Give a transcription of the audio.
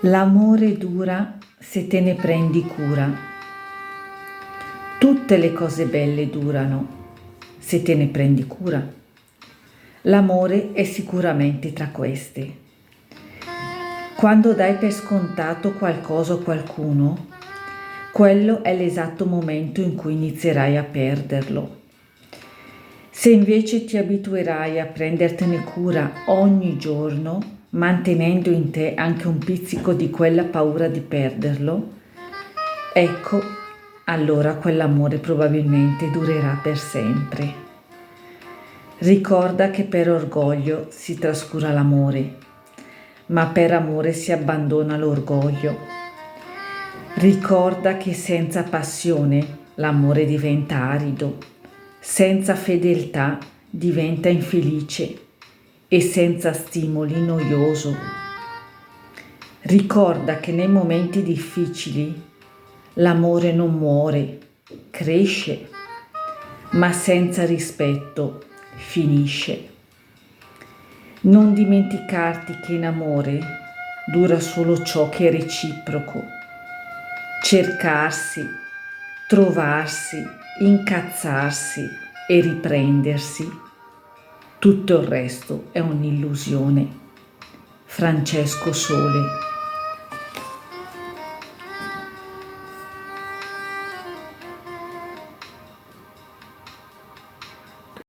L'amore dura se te ne prendi cura. Tutte le cose belle durano se te ne prendi cura. L'amore è sicuramente tra queste. Quando dai per scontato qualcosa o qualcuno, quello è l'esatto momento in cui inizierai a perderlo. Se invece ti abituerai a prendertene cura ogni giorno, mantenendo in te anche un pizzico di quella paura di perderlo, ecco, allora quell'amore probabilmente durerà per sempre. Ricorda che per orgoglio si trascura l'amore, ma per amore si abbandona l'orgoglio. Ricorda che senza passione l'amore diventa arido, senza fedeltà diventa infelice e senza stimoli noioso. Ricorda che nei momenti difficili l'amore non muore, cresce, ma senza rispetto finisce. Non dimenticarti che in amore dura solo ciò che è reciproco. Cercarsi, trovarsi, incazzarsi e riprendersi, tutto il resto è un'illusione. Francesco Sole.